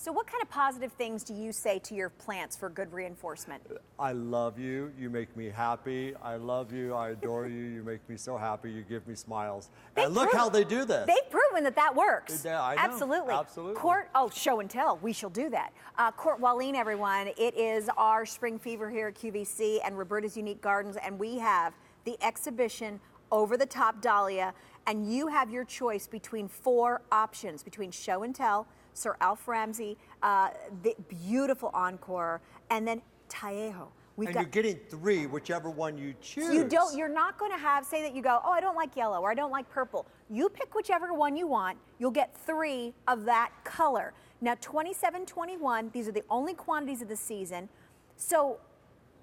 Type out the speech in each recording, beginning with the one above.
So what kind of positive things do you say to your plants for good reinforcement? I love you. You make me happy. I love you. I adore you. You make me so happy. You give me smiles. And look how they do this. They've proven that that works. Yeah, I know. Absolutely. Absolutely. Court, oh, show and tell. We shall do that. Court Walline, everyone. It is our spring fever here at QVC and Roberta's Unique Gardens, and we have the exhibition Over the Top Dahlia, and you have your choice between 4 options, between show and tell, Sir Alf Ramsey, the beautiful Encore, and then Tallejo. You're getting 3, whichever one you choose. You're not going to say that you go, oh, I don't like yellow or I don't like purple. You pick whichever one you want. You'll get 3 of that color. Now, 27-21, these are the only quantities of the season. So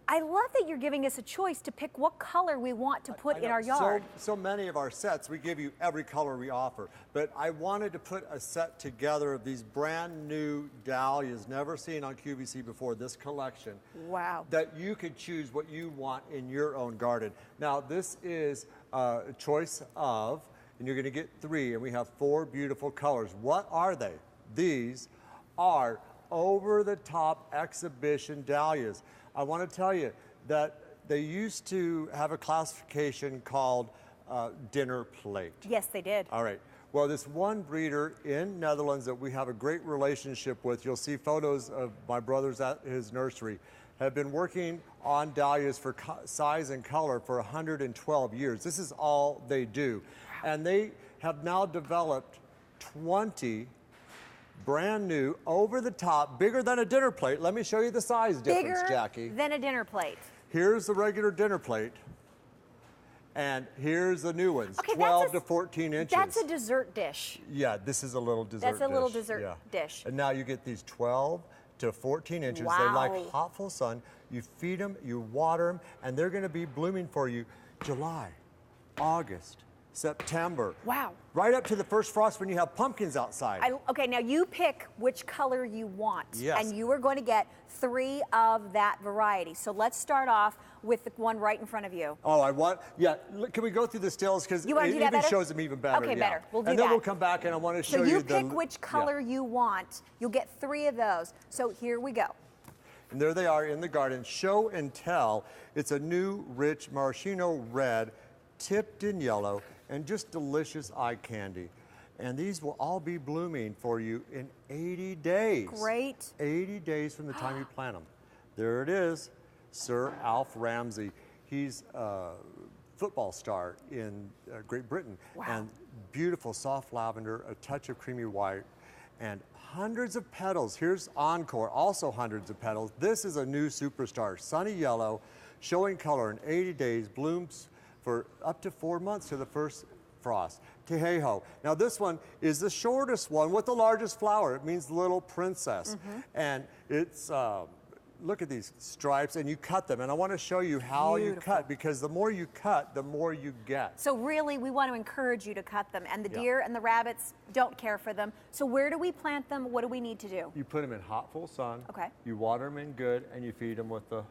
I love that you're giving us a choice to pick what color we want to put in our yard. So many of our sets, we give you every color we offer. But I wanted to put a set together of these brand new dahlias, never seen on QVC before, this collection. Wow. That you could choose what you want in your own garden. Now, this is a choice of, and you're going to get 3, and we have 4 beautiful colors. What are they? These are over-the-top exhibition dahlias. I want to tell you that they used to have a classification called dinner plate. Yes, they did. All right. Well, this one breeder in Netherlands that we have a great relationship with, you'll see photos of my brothers at his nursery, have been working on dahlias for size and color for 112 years. This is all they do. And they have now developed 20 brand new, over the top, bigger than a dinner plate. Let me show you the size difference, Jacque. Bigger than a dinner plate. Here's the regular dinner plate, and here's the new ones, 12 to 14 inches. That's a dessert dish. Yeah, this is a little dessert dish. That's a little dessert dish. And now you get these 12 to 14 inches. Wow. They like hot, full sun. You feed them, you water them, and they're going to be blooming for you July, August, September. Wow. Right up to the first frost when you have pumpkins outside. Okay, now you pick which color you want. Yes. And you are going to get 3 of that variety. So let's start off with the one right in front of you. Oh, look, can we go through the stills? Because it even shows them even better. Okay, better. We'll do that. And then we'll come back and I want to show you So you pick which color you want. You'll get 3 of those. So here we go. And there they are in the garden. Show and tell. It's a new, rich maraschino red, tipped in yellow, and just delicious eye candy. And these will all be blooming for you in 80 days. Great. 80 days from the time you plant them. There it is, Sir Alf Ramsey. He's a football star in Great Britain. Wow. And beautiful soft lavender, a touch of creamy white, and hundreds of petals. Here's Encore, also hundreds of petals. This is a new superstar, sunny yellow, showing color in 80 days, blooms for up to 4 months to the first frost. Tallejo. Now this one is the shortest one with the largest flower. It means little princess. And it's, look at these stripes, and you cut them. And I want to show you how you cut, because the more you cut, the more you get. So really, we want to encourage you to cut them. And the deer and the rabbits don't care for them. So where do we plant them? What do we need to do? You put them in hot, full sun. Okay. You water them in good, and you feed them with the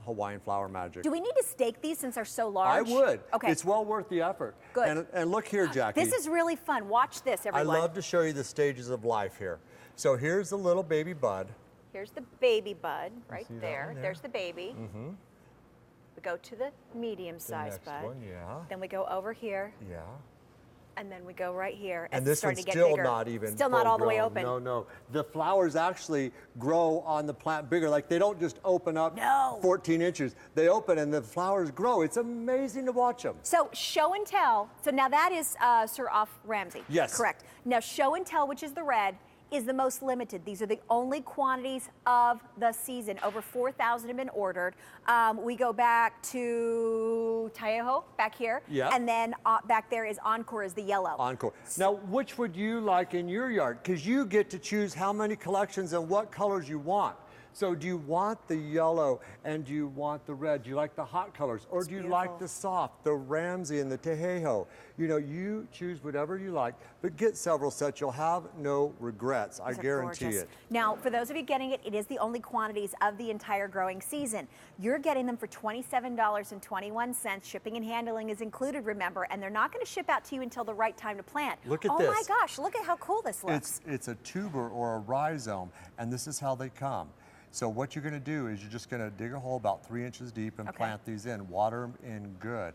Hawaiian flower magic. Do we need to stake these since they're so large? I would. Okay. It's well worth the effort. Good. And look here, Jacque. This is really fun. Watch this, everyone. I love to show you the stages of life here. So here's the little baby bud. Here's the baby bud right there. There's the baby. We go to the medium-sized bud. One, yeah. Then we go over here. Yeah. And then we go right here. And this one's still not even Still not all the way open. No, no. The flowers actually grow on the plant bigger. Like they don't just open up 14 inches. They open and the flowers grow. It's amazing to watch them. So show and tell. So now that is Sir Alf Ramsey. Yes. Correct. Now show and tell, which is the red, is the most limited. These are the only quantities of the season. Over 4,000 have been ordered. We go back to Tallejo, back here. Yeah. And then back there is Encore, is the yellow. Encore. Now, which would you like in your yard? Because you get to choose how many collections and what colors you want. So do you want the yellow and do you want the red? Do you like the hot colors or do you like the soft, the Ramsey and the Tejejo? You know, you choose whatever you like, but get several sets. You'll have no regrets. I guarantee it. Now, for those of you getting it, it is the only quantities of the entire growing season. You're getting them for $27.21. Shipping and handling is included, remember, and they're not going to ship out to you until the right time to plant. Look at this. Oh my gosh, look at how cool this looks. It's a tuber or a rhizome, and this is how they come. So what you're going to do is you're just going to dig a hole about 3 inches deep and plant these in, water them in good.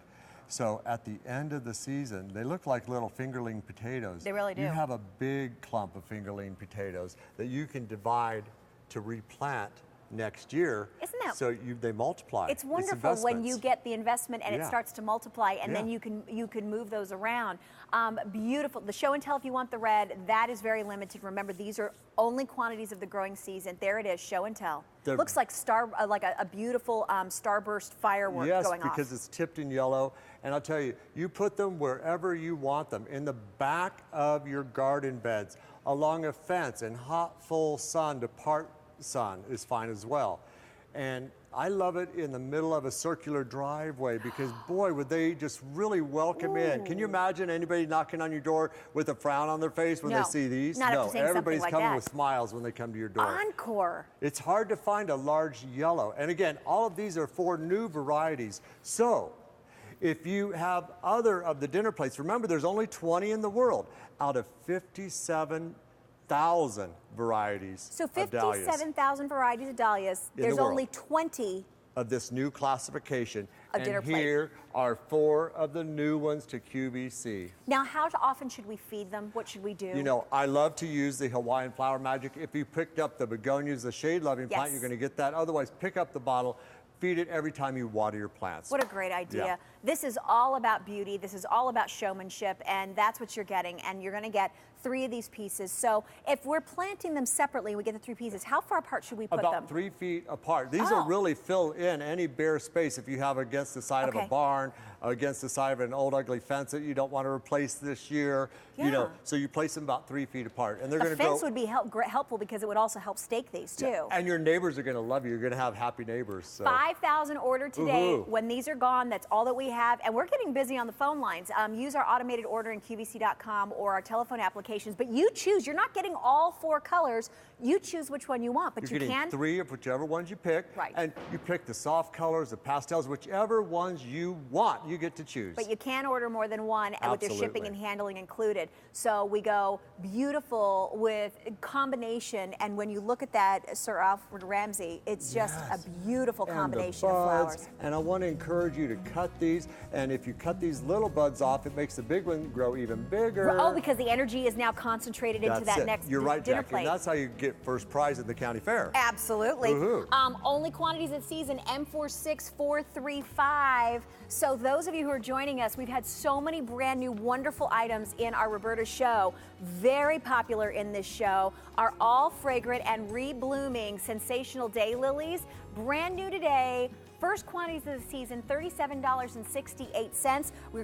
So at the end of the season, they look like little fingerling potatoes. They really do. You have a big clump of fingerling potatoes that you can divide to replant next year. Isn't that so they multiply? It's wonderful when you get the investment and it starts to multiply, and then you can move those around. Beautiful. The show and tell, if you want the red, that is very limited. Remember, these are only quantities of the growing season. There it is, show and tell. Looks like a beautiful starburst firework going off. Yes, because it's tipped in yellow. And I'll tell you, you put them wherever you want them, in the back of your garden beds, along a fence, in hot, full sun to part sun is fine as well. And I love it in the middle of a circular driveway because, boy, would they just really welcome in. Can you imagine anybody knocking on your door with a frown on their face when they see these? No, everybody's coming with smiles when they come to your door. Encore. It's hard to find a large yellow. And again, all of these are 4 new varieties. So if you have other of the dinner plates, remember there's only 20 in the world out of 57,000 varieties. So 57,000 varieties of dahlias. There's only 20 of this new classification. Of dinner plates. And here are 4 of the new ones to QVC. Now, how often should we feed them? What should we do? You know, I love to use the Hawaiian Flower Magic. If you picked up the begonias, the shade-loving plant, you're going to get that. Otherwise, pick up the bottle. Feed it every time you water your plants. What a great idea. This is all about beauty. This is all about showmanship, and that's what you're getting. And you're going to get 3 of these pieces. So if we're planting them separately, we get the 3 pieces. How far apart should we put them? About 3 feet apart. These will really fill in any bare space if you have against the side of a barn, against the side of an old ugly fence that you don't want to replace this year. You know, so you place them about 3 feet apart, and they're going to go. The fence would be helpful because it would also help stake these too. And your neighbors are going to love you. You're going to have happy neighbors. So. 5,000 ordered today. When these are gone, that's all that we have, and we're getting busy on the phone lines. Use our automated order in QVC.com or our telephone applications. But you choose. You're not getting all 4 colors. You choose which one you want, but you're getting 3 of whichever ones you pick. Right. And you pick the soft colors, the pastels, whichever ones you want. You get to choose. But you can order more than one, and with their shipping and handling included. So we go beautiful with combination, and when you look at that Sir Alfred Ramsey, it's just a beautiful combination of flowers. And I want to encourage you to cut these, and if you cut these little buds off, it makes the big one grow even bigger. Oh, because the energy is now concentrated into that next You're right, dinner Jacque, plate. and that's how you get first prize at the county fair. Absolutely. Only quantities of the season, M46435. So those of you who are joining us, we've had so many brand new wonderful items in our Roberta show. Very popular in this show are all fragrant and reblooming sensational daylilies. Brand new today. First quantities of the season, $37.68. We're